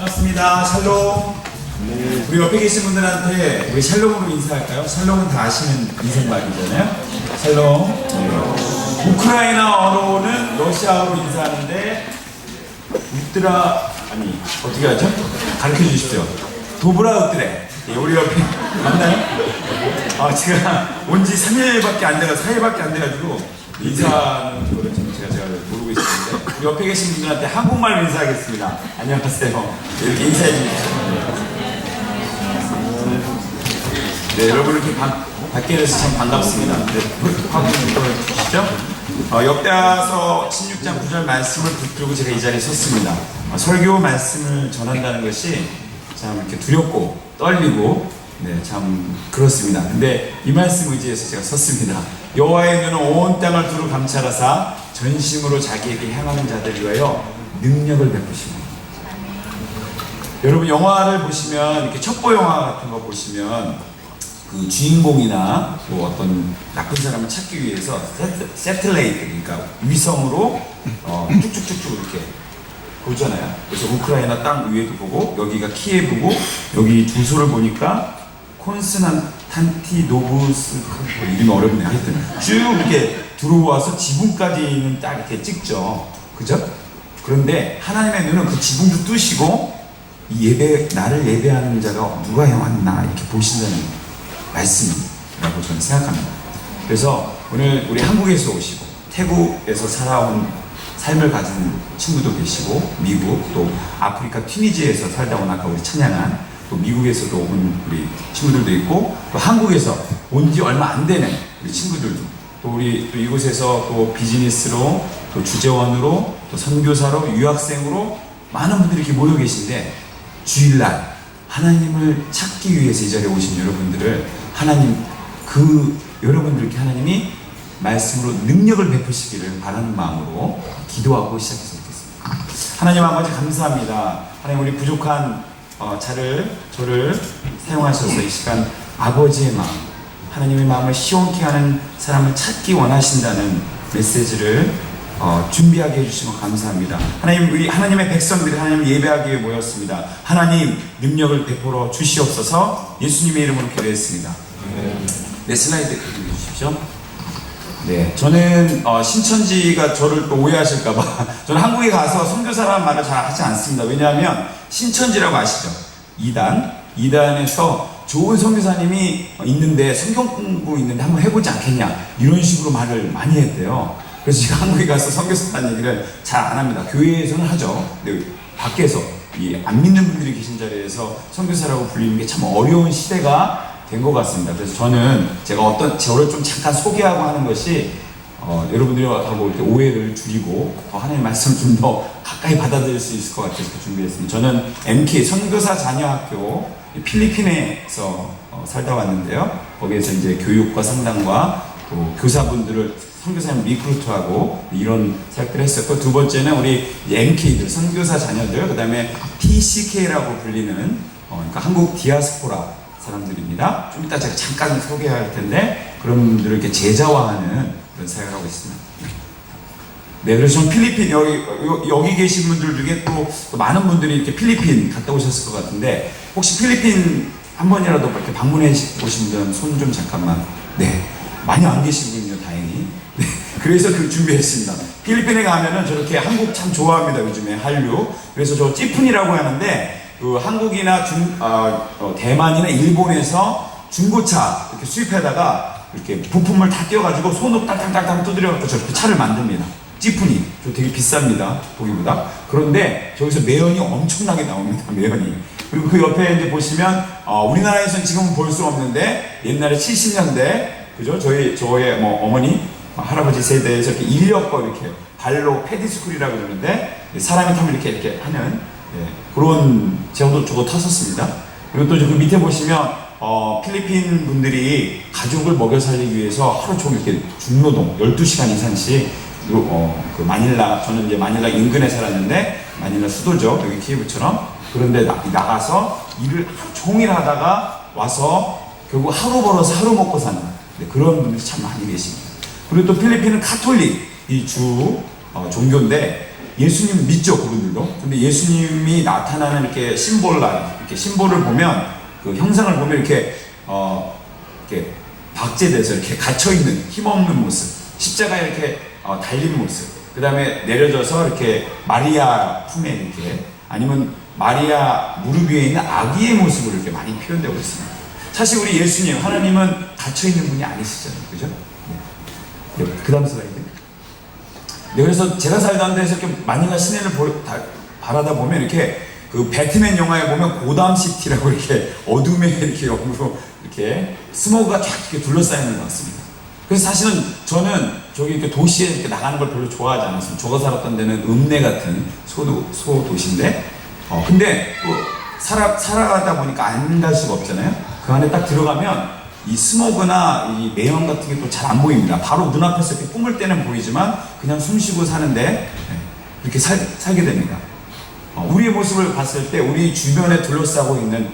반갑습니다. 샬롬. 우리 옆에 계신 분들한테 우리 샬롬으로 인사할까요? 샬롬은 다 아시는 인사말이잖아요. 샬롬. 네. 우크라이나 언어는 러시아어로 인사하는데 웃드라 아니 어떻게 하죠? 가르쳐 주십시오. 도브라 웃드레. 예, 우리 옆에 맞나요? 제가 온 지 3일밖에 안 돼가 4일밖에 안 돼가지고 인사하는 거를 제가 모르고 있었는데 우리 옆에 계신 분들한테 한국말로 인사하겠습니다. 안녕하세요. 이렇게 인사해 주십시오. 네, 여러분 이렇게 밖에 돼서 참 반갑습니다. 네, 한번 보여주시죠. 역대하서 16장 9절 말씀을 붙들고 제가 이 자리에 섰습니다. 설교 말씀을 전한다는 것이 참 이렇게 두렵고 떨리고 네, 참 그렇습니다. 근데 이 말씀 의지해서 제가 섰습니다. 여호와의 눈은 온 땅을 두루 감찰하사 전심으로 자기에게 향하는 자들 위하여 능력을 베푸시고. 여러분 영화를 보시면 이렇게 첩보 영화 같은 거 보시면 그 주인공이나 뭐 어떤 나쁜 사람을 찾기 위해서 세틀레이트 그러니까 위성으로 쭉쭉쭉쭉 이렇게 보잖아요. 그래서 우크라이나 땅 위에도 보고 여기가 키예브고 여기 주소를 보니까 콘스탄티노브스크 이름이 어렵네. 하여튼 쭉 이렇게 들어와서 지붕까지는 딱 이렇게 찍죠. 그죠? 그런데 하나님의 눈은 그 지붕도 뜨시고 이 나를 예배하는 자가 누가 해왔나 이렇게 보신다는 말씀이라고 저는 생각합니다. 그래서 오늘 우리 한국에서 오시고 태국에서 살아온 삶을 가진 친구도 계시고 미국 또 아프리카 튀니지에서 살다 온 아까 우리 찬양한 또 미국에서도 온 우리 친구들도 있고 또 한국에서 온 지 얼마 안 되는 우리 친구들도 또 우리 또 이곳에서 또 비즈니스로 또 주재원으로 또 선교사로 유학생으로 많은 분들이 이렇게 모여 계신데 주일날 하나님을 찾기 위해서 이 자리에 오신 여러분들을 하나님 여러분들께 하나님이 말씀으로 능력을 베푸시기를 바라는 마음으로 기도하고 시작했으면 좋겠습니다. 하나님 아버지 감사합니다. 하나님 우리 부족한 저를 사용하셔서 이 시간 아버지의 마음 하나님의 마음을 시원케 하는 사람을 찾기 원하신다는 메시지를 준비하게 해주시면 감사합니다. 하나님 우리 하나님의 백성들이 하나님을 예배하기 위해 모였습니다. 하나님 능력을 베풀어 주시옵소서. 예수님의 이름으로 기도했습니다. 네, 슬라이드 해주십시오. 네, 저는 신천지가 저를 또 오해하실까봐 저는 한국에 가서 선교사라는 말을 잘 하지 않습니다. 왜냐하면 신천지라고 아시죠? 2단에서 좋은 선교사님이 있는데 성경 공부 있는데 한번 해보지 않겠냐 이런 식으로 말을 많이 했대요. 그래서 제가 한국에 가서 선교사라는 얘기를 잘 안 합니다. 교회에서는 하죠. 근데 밖에서 이 안 믿는 분들이 계신 자리에서 선교사라고 불리는 게 참 어려운 시대가 된 것 같습니다. 그래서 제가 저를 좀 잠깐 소개하고 하는 것이 여러분들하고 이렇게 오해를 줄이고 더 하나님의 말씀을 좀 더 가까이 받아들일 수 있을 것 같아서 준비했습니다. 저는 MK 선교사 자녀학교 필리핀에서 살다 왔는데요. 거기에서 이제 교육과 상담과 또 교사분들을 선교사님 리크루트하고 이런 사역들을 했었고 두 번째는 우리 MK들 선교사 자녀들 그 다음에 TCK라고 불리는 그러니까 한국 디아스포라 사람들입니다. 좀 이따 제가 잠깐 소개할 텐데 그런 분들을 이렇게 제자화하는 그런 사역을 하고 있습니다. 네, 그래서 저는 필리핀 여기 계신 분들 중에 또 많은 분들이 이렇게 필리핀 갔다 오셨을 것 같은데 혹시 필리핀 한 번이라도 이렇게 방문해 보신 분들은 손 좀 잠깐만. 네, 많이 안 계시군요, 다행히. 네, 그래서 준비했습니다. 필리핀에 가면은 저렇게 한국 참 좋아합니다, 요즘에 한류. 그래서 저 찌푼이라고 하는데 그 한국이나 대만이나 일본에서 중고차 이렇게 수입하다가 이렇게 부품을 다 띄워가지고 손으로 딱딱딱딱 두드려갖고 저렇게 차를 만듭니다. 찌푼이. 저 되게 비쌉니다, 보기보다. 그런데 저기서 매연이 엄청나게 나옵니다, 매연이. 그리고 그 옆에 이제 보시면 우리나라에서는 지금은 볼 수 없는데 옛날에 70년대 그죠? 저의 뭐 어머니, 할아버지 세대에서 이렇게 인력거 이렇게 발로 페디스쿨이라고 그러는데 사람이 타면 이렇게 하는 그런 저거 탔었습니다. 그리고 또 그 밑에 보시면 필리핀 분들이 가족을 먹여 살리기 위해서 하루 종일 이렇게 중노동 12시간 이상씩 그 마닐라 저는 이제 마닐라 인근에 살았는데 마닐라 수도죠. 여기 키예브처럼 그런데 나가서 일을 하루 종일 하다가 와서 결국 하루 벌어서 하루 먹고 사는 그런 분들이 참 많이 계십니다. 그리고 또 필리핀은 카톨릭 이 주 종교인데 예수님 믿죠, 그분들도. 근데 예수님이 나타나는 이렇게 이렇게 심볼을 보면, 그 형상을 보면 이렇게 박제돼서 이렇게 갇혀있는 힘없는 모습, 십자가에 이렇게 달린 모습, 그 다음에 내려져서 이렇게 마리아 품에 이렇게, 아니면 마리아 무릎 위에 있는 아기의 모습으로 이렇게 많이 표현되고 있습니다. 사실 우리 예수님, 하나님은 갇혀있는 분이 아니시잖아요. 그죠? 네. 그 다음 슬라이드. 네, 그래서 제가 살던 데서 이렇게 마닐라 시내를 바라다 보면 이렇게 그 배트맨 영화에 보면 고담시티라고 이렇게 어둠에 이렇게 옆으로 이렇게 스모그가 쫙 이렇게 둘러싸여 있는 것 같습니다. 그래서 사실은 저는 저기 이렇게 도시에 이렇게 나가는 걸 별로 좋아하지 않았습니다. 제가 살았던 데는 읍내 같은 소도시인데, 근데 살아가다 보니까 안 갈 수가 없잖아요. 그 안에 딱 들어가면 이 스모그나 이 매연 같은 게 또 잘 안 보입니다. 바로 눈앞에서 이렇게 뿜을 때는 보이지만 그냥 숨 쉬고 사는데 이렇게 살게 됩니다. 우리의 모습을 봤을 때 우리 주변에 둘러싸고 있는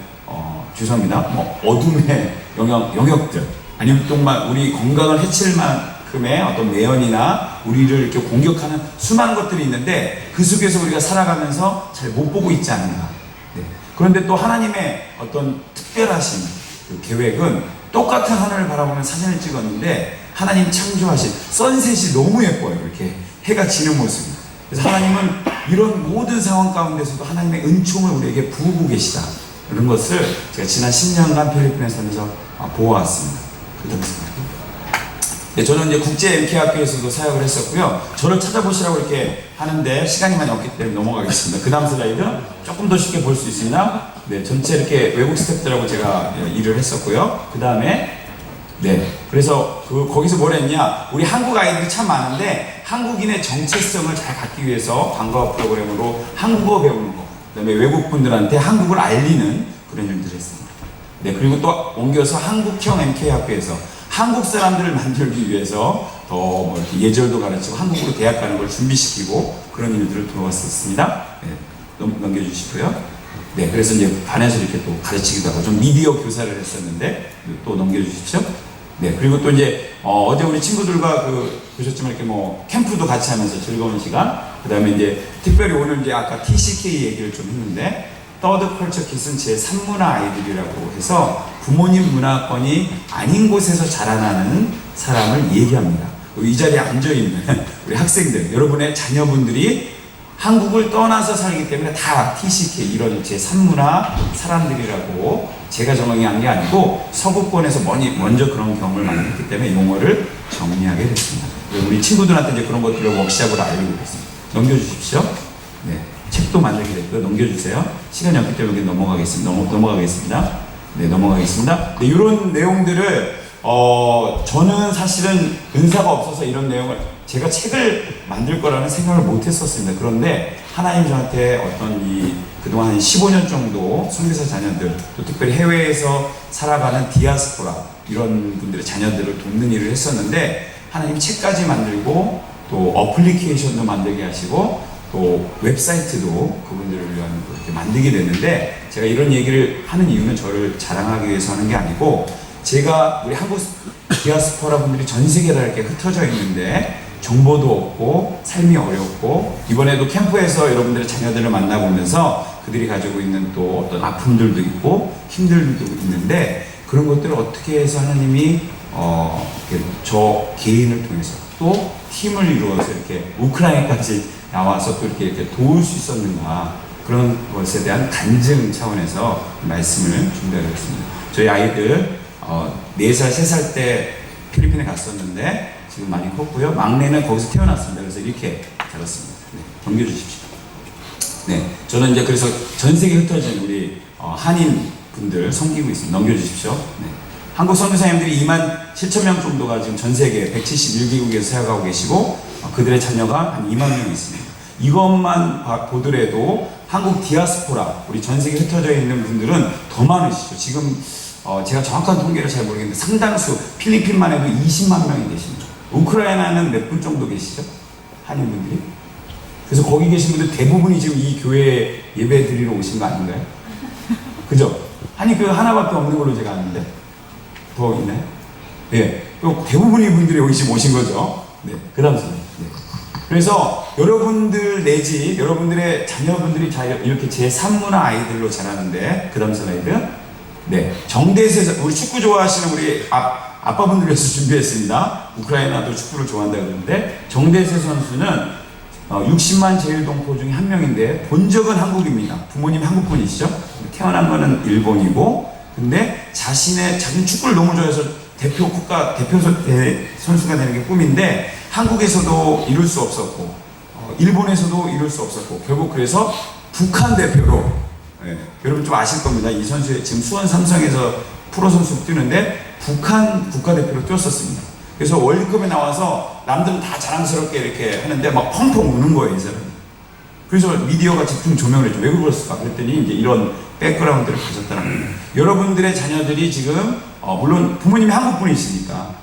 죄송합니다. 어둠의 영역들, 아니면 정말 우리 건강을 해칠 만큼의 어떤 매연이나 우리를 이렇게 공격하는 수많은 것들이 있는데 그 속에서 우리가 살아가면서 잘 못 보고 있지 않는가. 네. 그런데 또 하나님의 어떤 특별하신 그 계획은 똑같은 하늘을 바라보면 사진을 찍었는데 하나님 창조하신 선셋이 너무 예뻐요. 이렇게 해가 지는 모습이. 그래서 하나님은 이런 모든 상황 가운데서도 하나님의 은총을 우리에게 부으고 계시다. 이런 것을 제가 지난 10년간 필리핀에 살면서 보아왔습니다. 네, 저는 이제 국제 MK학교에서도 사역을 했었고요. 저를 찾아보시라고 이렇게 하는데 시간이 많이 없기 때문에 넘어가겠습니다. 그 다음 슬라이드 조금 더 쉽게 볼 수 있으나, 네, 전체 이렇게 외국 스태프들하고 제가 일을 했었고요. 그 다음에 네, 그래서 거기서 뭘 했냐, 우리 한국 아이들이 참 많은데 한국인의 정체성을 잘 갖기 위해서 방과후 프로그램으로 한국어 배우는 거, 그 다음에 외국 분들한테 한국을 알리는 그런 일들을 했습니다. 네, 그리고 또 옮겨서 한국형 MK학교에서 한국 사람들을 만들기 위해서 더 이렇게 예절도 가르치고 한국으로 대학 가는 걸 준비시키고 그런 일들을 돌아왔었습니다. 네, 넘겨주시고요. 네, 그래서 이제 반에서 이렇게 또 가르치기도 하고 좀 미디어 교사를 했었는데 또 넘겨주십시오. 네, 그리고 또 이제 어제 우리 친구들과 보셨지만 이렇게 캠프도 같이 하면서 즐거운 시간. 그 다음에 이제 특별히 오늘 이제 아까 TCK 얘기를 좀 했는데 서드 컬처 킷은 제 3문화 아이들이라고 해서 부모님 문화권이 아닌 곳에서 자라나는 사람을 얘기합니다. 이 자리에 앉아있는 우리 학생들, 여러분의 자녀분들이 한국을 떠나서 살기 때문에 다 TCK, 이런 제 3문화 사람들이라고 제가 정의한 게 아니고 서구권에서 먼저 그런 경험을 많이 했기 때문에 용어를 정리하게 됐습니다. 우리 친구들한테 이제 그런 것들을 워크샵으로 알리고 있습니다. 넘겨주십시오. 네. 책도 만들게 됐고요. 넘겨주세요. 시간이 없기 때문에 넘어가겠습니다. 네, 넘어가겠습니다. 네, 이런 내용들을 저는 사실은 은사가 없어서 이런 내용을 제가 책을 만들 거라는 생각을 못 했었습니다. 그런데 하나님 저한테 어떤 그동안 한 15년 정도 선교사 자녀들, 또 특별히 해외에서 살아가는 디아스포라, 이런 분들의 자녀들을 돕는 일을 했었는데 하나님이 책까지 만들고 또 어플리케이션도 만들게 하시고 또 웹사이트도 그분들을 위한 이렇게 만들게 됐는데, 제가 이런 얘기를 하는 이유는 저를 자랑하기 위해서 하는 게 아니고, 제가 우리 한국 디아스포라 분들이 전 세계에 다 이렇게 흩어져 있는데 정보도 없고 삶이 어렵고, 이번에도 캠프에서 여러분들의 자녀들을 만나보면서 그들이 가지고 있는 또 어떤 아픔들도 있고 힘들도 있는데, 그런 것들을 어떻게 해서 하나님이 저 개인을 통해서 또 팀을 이루어서 이렇게 우크라이나까지 나와서 또 이렇게 도울 수 있었는가, 그런 것에 대한 간증 차원에서 말씀을 준비하겠습니다. 저희 아이들 4살, 3살 때 필리핀에 갔었는데 지금 많이 컸고요. 막내는 거기서 태어났습니다. 그래서 이렇게 자랐습니다. 네, 넘겨주십시오. 네, 저는 이제 그래서 전 세계 흩어진 우리 한인 분들 섬기고 있습니다. 넘겨주십시오. 네. 한국 선교사님들이 27,000명 정도가 지금 전 세계 171개국에서 사역하고 계시고, 그들의 자녀가 한 2만 명 있습니다. 이것만 보더라도 한국 디아스포라, 우리 전 세계 흩어져 있는 분들은 더 많으시죠. 지금 제가 정확한 통계를 잘 모르겠는데 상당수, 필리핀만 해도 20만 명이 계십니다. 우크라이나는 몇 분 정도 계시죠? 한인분들이? 그래서 거기 계신 분들 대부분이 지금 이 교회에 예배 드리러 오신 거 아닌가요? 그죠? 한인교회 하나밖에 없는 걸로 제가 아는데 더 있나요? 네, 대부분의 분들이 오신 거죠. 네, 그 다음 슬라이드. 네. 그래서 여러분들 내지 여러분들의 자녀분들이 이렇게 제3문화 아이들로 자라는데, 그 다음 슬라이드. 네, 정대세, 우리 축구 좋아하시는 우리 아빠분들 위해서 준비했습니다. 우크라이나도 축구를 좋아한다 그러는데, 정대세 선수는 60만 제일동포 중에 한 명인데 본 적은 한국입니다. 부모님 한국 분이시죠. 태어난 거는 일본이고, 근데 자기는 축구를 너무 좋아해서 대표 선수가 되는 게 꿈인데 한국에서도 이룰 수 없었고, 일본에서도 이룰 수 없었고, 결국 그래서 북한 대표로, 여러분 좀 아실 겁니다. 이 선수 지금 수원 삼성에서 프로 선수 뛰는데 북한 국가대표로 뛰었었습니다. 그래서 월드컵에 나와서 남들은 다 자랑스럽게 이렇게 하는데 막 펑펑 우는 거예요, 이 사람이. 그래서 미디어가 집중 조명을 해줘. 왜 그랬을까? 그랬더니 이제 이런 백그라운드를 가졌다는 거예요. 여러분들의 자녀들이 지금 물론 부모님이 한국 분이시니까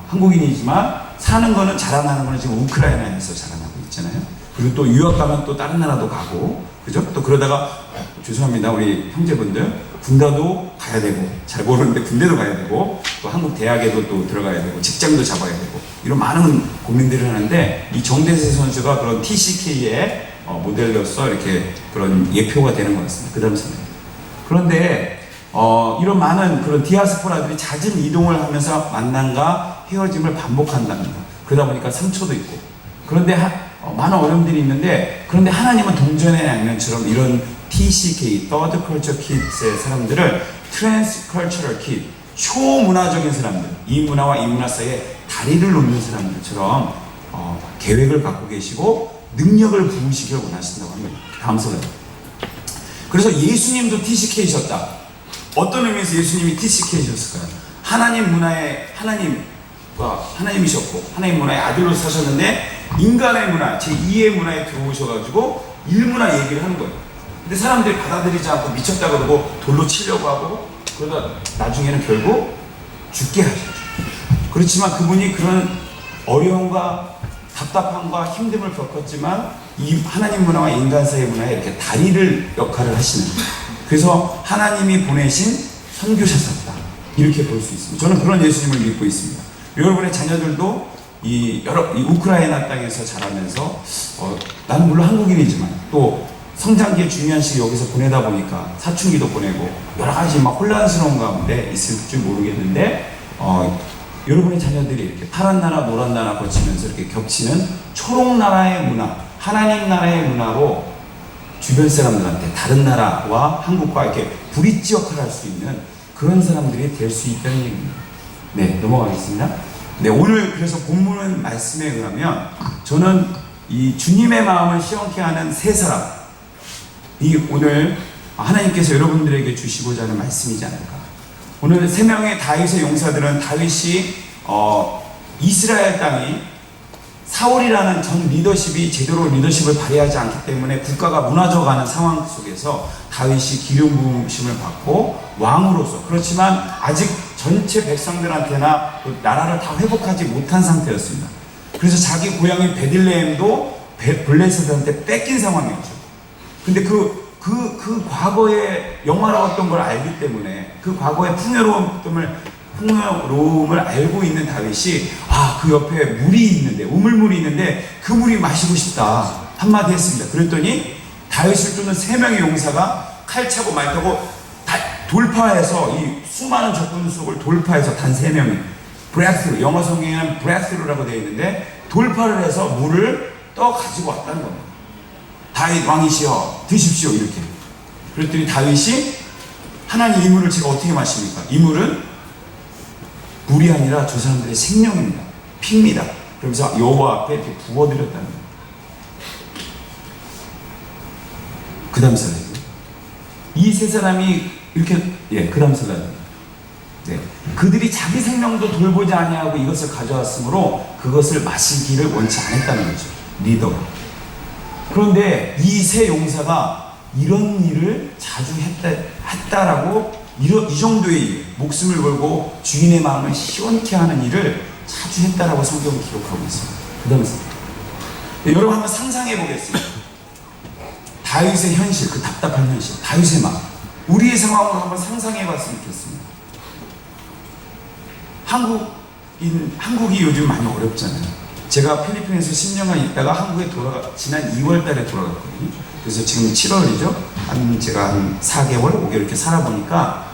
한국인이지만 사는 거는, 자라나는 거는 지금 우크라이나에서 자라나고 있잖아요. 그리고 또 유학 가면 또 다른 나라도 가고, 그죠? 또 그러다가 죄송합니다, 우리 형제분들, 군대도 가야 되고, 잘 모르는데 군대도 가야 되고, 또 한국 대학에도 또 들어가야 되고, 직장도 잡아야 되고, 이런 많은 고민들을 하는데, 이 정대세 선수가 그런 TCK의 모델로서 이렇게 그런 예표가 되는 것 같습니다. 그 다음 슬라이드. 그런데 이런 많은 그런 디아스포라들이 잦은 이동을 하면서 만남과 헤어짐을 반복한답니다. 그러다 보니까 상처도 있고, 그런데 많은 어려움들이 있는데, 그런데 하나님은 동전의 양면처럼 이런 TCK, Third Culture Kids의 사람들을 Transcultural Kid, 초문화적인 사람들, 이 문화와 이 문화 사이에 다리를 놓는 사람들처럼 계획을 갖고 계시고 능력을 부으시길 원하신다고 합니다. 다음 슬라이드. 그래서 예수님도 TCK이셨다. 어떤 의미에서 예수님이 TCK이셨을까요? 하나님 문화의 하나님이셨고 하나님 문화의 아들로 사셨는데, 인간의 문화, 제2의 문화에 들어오셔가지고 일문화 얘기를 하는 거예요. 근데 사람들이 받아들이지 않고 미쳤다 그러고 돌로 치려고 하고, 그러다 나중에는 결국 죽게 하셨죠. 그렇지만 그분이 그런 어려움과 답답함과 힘듦을 겪었지만 이 하나님 문화와 인간 사이의 문화에 이렇게 다리를 역할을 하시는, 그래서 하나님이 보내신 선교사셨다, 이렇게 볼 수 있습니다. 저는 그런 예수님을 믿고 있습니다. 여러분의 자녀들도 이 우크라이나 땅에서 자라면서 나는 물론 한국인이지만 또 성장기에 중요한 시기 여기서 보내다 보니까 사춘기도 보내고 여러 가지 막 혼란스러운 가운데 있을지 모르겠는데, 여러분의 자녀들이 이렇게 파란 나라, 노란 나라 거치면서 이렇게 겹치는 초록 나라의 문화, 하나님 나라의 문화로 주변 사람들한테 다른 나라와 한국과 이렇게 브릿지 역할을 할 수 있는 그런 사람들이 될 수 있다는 얘기입니다. 네, 넘어가겠습니다. 네, 오늘 그래서 본문 말씀에 의하면 저는 이 주님의 마음을 시원케 하는 세 사람, 이 오늘 하나님께서 여러분들에게 주시고자 하는 말씀이지 않을까. 오늘 세 명의 다윗의 용사들은 다윗이 이스라엘 땅이 사울이라는 전 리더십이 제대로 리더십을 발휘하지 않기 때문에 국가가 무너져가는 상황 속에서 다윗이 기름 부으심을 받고 왕으로서, 그렇지만 아직 전체 백성들한테나 나라를 다 회복하지 못한 상태였습니다. 그래서 자기 고향인 베들레헴도 블레셋한테 뺏긴 상황이었죠. 근데 그 과거의 영화로웠던 걸 알기 때문에, 그 과거의 풍요로움을 알고 있는 다윗이 그 옆에 물이 있는데, 우물물이 있는데 그 물이 마시고 싶다 한마디 했습니다. 그랬더니 다윗을 쫓는 세 명의 용사가 칼 차고 말 타고 돌파해서 이 수많은 적군 속을 돌파해서 단 세 명이 브레스루, 영어 성경에는 브레스루라고 되어 있는데 돌파를 해서 물을 떠 가지고 왔다는 겁니다. 다윗 왕이시여 드십시오, 이렇게. 그랬더니 다윗이 하나님, 이 물을 제가 어떻게 마십니까? 이 물은 물이 아니라 저 사람들의 생명입니다, 피입니다. 그러면서 여호와 앞에 이렇게 부어드렸다는 겁니다. 그 다음 슬라이드. 이 세 사람이 이렇게, 그 다음 슬라이드. 네. 그들이 자기 생명도 돌보지 아니하고 이것을 가져왔으므로 그것을 마시기를 원치 않았다는 거죠, 리더가. 그런데 이 세 용사가 이런 일을 자주 했다라고, 이 정도의 일, 목숨을 걸고 주인의 마음을 시원케 하는 일을 자주 했다라고 성경은 기록하고 있습니다. 그 다음에 여러분 한번 상상해 보겠습니다. 다윗의 현실, 그 답답한 현실, 다윗의 마음, 우리의 상황으로 한번 상상해 봤으면 좋겠습니다. 한국이 요즘 많이 어렵잖아요. 제가 필리핀에서 10년간 있다가 한국에 지난 2월 달에 돌아갔거든요. 그래서 지금 7월이죠. 제가 한 4개월, 5개월 이렇게 살아보니까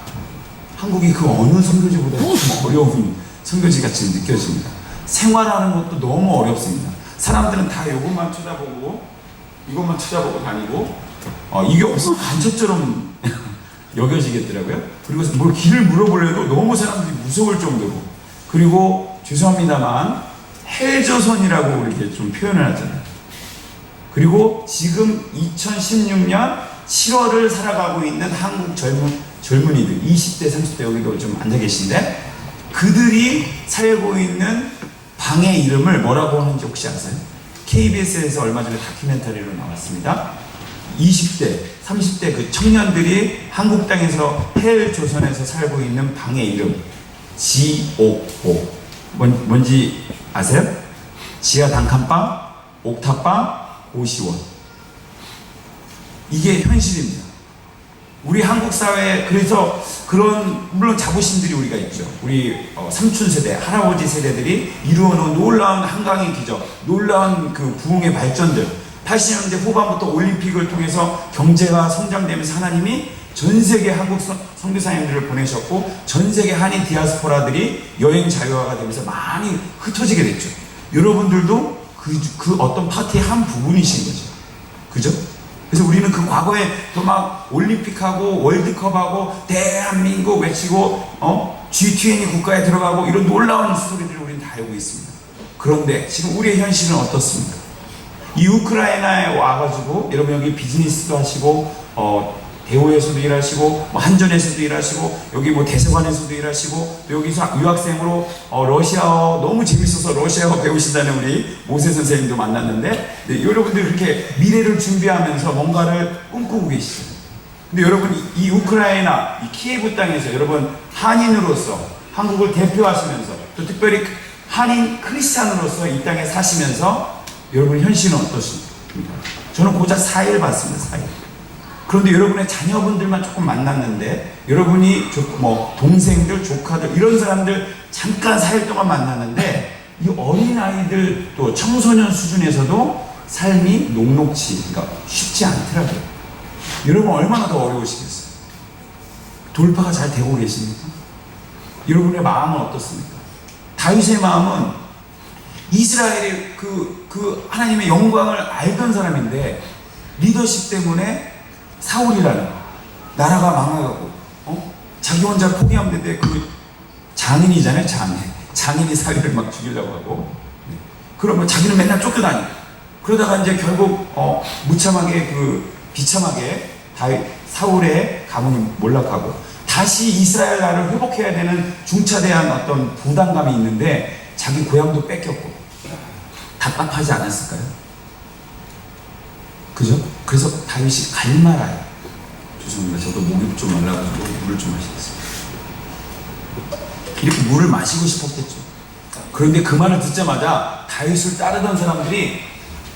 한국이 그 어느 선교지보다 좀 어려운 선교지 같이 느껴집니다. 생활하는 것도 너무 어렵습니다. 사람들은 다 이것만 쳐다보고 이것만 쳐다보고 다니고 이게 없으면 간첩처럼 여겨지겠더라고요. 그리고 뭘 길을 물어보려도 너무 사람들이 무서울 정도로. 그리고 죄송합니다만 헬조선이라고 이렇게 좀 표현을 하잖아요. 그리고 지금 2016년 7월을 살아가고 있는 한국 젊은이들 20대 30대 여기도 좀 앉아 계신데 그들이 살고 있는 방의 이름을 뭐라고 하는지 혹시 아세요? KBS에서 얼마 전에 다큐멘터리로 나왔습니다. 20대 30대 그 청년들이 한국 땅에서 헬조선에서 살고 있는 방의 이름 지옥옥 뭔지 아세요? 지하 단칸방, 옥탑방, 고시원. 이게 현실입니다. 우리 한국 사회에 그래서 그런 물론 자부심들이 우리가 있죠. 우리 삼촌 세대, 할아버지 세대들이 이루어놓은 놀라운 한강의 기적, 놀라운 그 부흥의 발전들. 80년대 후반부터 올림픽을 통해서 경제가 성장되면서 하나님이 전 세계 한국 선교사님들을 보내셨고 전 세계 한인 디아스포라들이 여행 자유화가 되면서 많이 흩어지게 됐죠. 여러분들도 그 어떤 파티의 한 부분이신 거죠. 그죠? 그래서 우리는 그 과거에 또 막 올림픽하고 월드컵하고 대한민국 외치고 G20 국가에 들어가고 이런 놀라운 스토리들을 우리는 다 알고 있습니다. 그런데 지금 우리의 현실은 어떻습니까? 이 우크라이나에 와가지고 여러분 여기 비즈니스도 하시고 대우에서도 일하시고 뭐 한전에서도 일하시고 여기 뭐 대사관에서도 일하시고 또 여기서 유학생으로 러시아어 너무 재밌어서 러시아어 배우신다는 우리 모세 선생님도 만났는데 네, 여러분들이 그렇게 미래를 준비하면서 뭔가를 꿈꾸고 계시죠. 근데 여러분 이 우크라이나 이 키예브 땅에서 여러분 한인으로서 한국을 대표하시면서 또 특별히 한인 크리스찬으로서 이 땅에 사시면서 여러분 현실은 어떠십니까? 저는 고작 4일 봤습니다. 4일. 그런데 여러분의 자녀분들만 조금 만났는데 여러분이 뭐 동생들, 조카들 이런 사람들 잠깐 4일 동안 만났는데 이 어린아이들 또 청소년 수준에서도 삶이 녹록치 그러니까 쉽지 않더라고요. 여러분 얼마나 더 어려우시겠어요? 돌파가 잘 되고 계십니까? 여러분의 마음은 어떻습니까? 다윗의 마음은 이스라엘의 그 하나님의 영광을 알던 사람인데 리더십 때문에 사울이라는 나라가 망해가고 자기 혼자 포기하면 되는데 그 장인이잖아요. 장인이 사울을 막 죽이려고 하고 그러면 자기는 맨날 쫓겨다니고 그러다가 이제 결국 무참하게 비참하게 사울의 가문이 몰락하고 다시 이스라엘 나라를 회복해야 되는 중차대한 어떤 부담감이 있는데 자기 고향도 뺏겼고 답답하지 않았을까요? 그죠? 그래서 다윗이 갈말아요. 죄송합니다. 저도 목이 좀 말라가지고 물을 좀 마시겠습니다. 이렇게 물을 마시고 싶었겠죠. 그런데 그 말을 듣자마자 다윗을 따르던 사람들이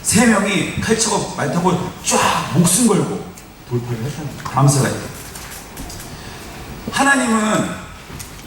3명이 칼차고 말 타고 쫙 목숨 걸고 돌파를 했다는 거예요. 다음 슬라이드. 하나님은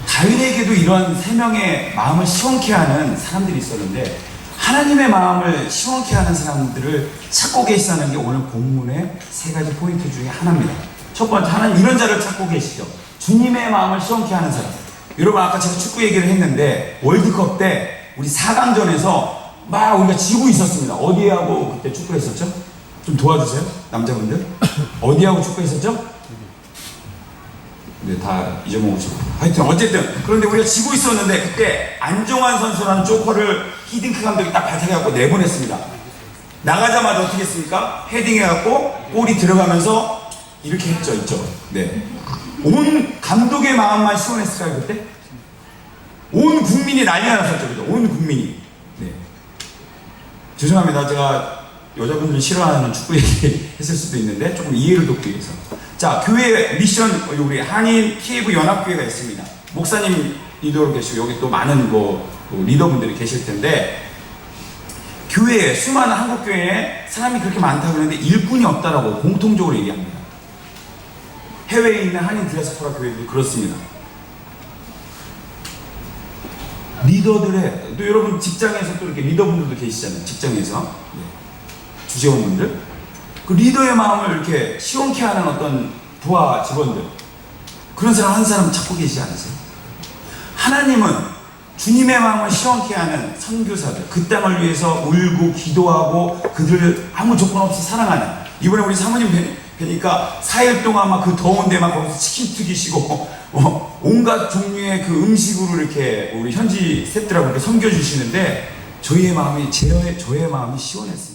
다윗에게도 이런 3명의 마음을 시원케 하는 사람들이 있었는데 하나님의 마음을 시원케 하는 사람들을 찾고 계시다는 게 오늘 본문의 3가지 포인트 중에 하나입니다. 첫 번째, 하나님 이런 자를 찾고 계시죠. 주님의 마음을 시원케 하는 사람. 여러분 아까 제가 축구 얘기를 했는데 월드컵 때 우리 4강전에서 막 우리가 지고 있었습니다. 어디하고 그때 축구했었죠? 좀 도와주세요 남자분들. 어디하고 축구했었죠? 네, 다 잊어먹었죠. 하여튼 어쨌든 그런데 우리가 지고 있었는데 그때 안종환 선수라는 조커를 히딩크 감독이 딱 발탁해갖고 내보냈습니다. 나가자마자 어떻게 했습니까? 헤딩해갖고 골이 들어가면서 이렇게 했죠. 있죠. 네. 온 감독의 마음만 시원했을까요 그때? 온 국민이 난리가 났었죠. 그죠? 온 국민이. 네. 죄송합니다. 제가 여자분들 싫어하는 축구 얘기 했을 수도 있는데 조금 이해를 돕기 위해서. 자, 교회 미션 우리 한인 키예브 연합교회가 있습니다. 목사님 리더로 계시고 여기 또 많은 리더분들이 계실 텐데 교회에 수많은 한국 교회에 사람이 그렇게 많다고 하는데 일꾼이 없다라고 공통적으로 얘기합니다. 해외에 있는 한인 디아스포라 교회도 그렇습니다. 리더들의 또 여러분 직장에서 또 이렇게 리더분들도 계시잖아요. 직장에서 네. 주재원분들 그 리더의 마음을 이렇게 시원케 하는 어떤 부하 직원들 그런 사람 한 사람 찾고 계시지 않으세요? 하나님은 주님의 마음을 시원케 하는 선교사들 그 땅을 위해서 울고 기도하고 그들을 아무 조건 없이 사랑하는 이번에 우리 사모님 뵈니까 4일 동안 막 그 더운데 막 거기서 치킨 튀기시고 온갖 종류의 그 음식으로 이렇게 우리 현지 스태프들하고 이렇게 섬겨주시는데 저희의 마음이 저의 마음이 시원했어요.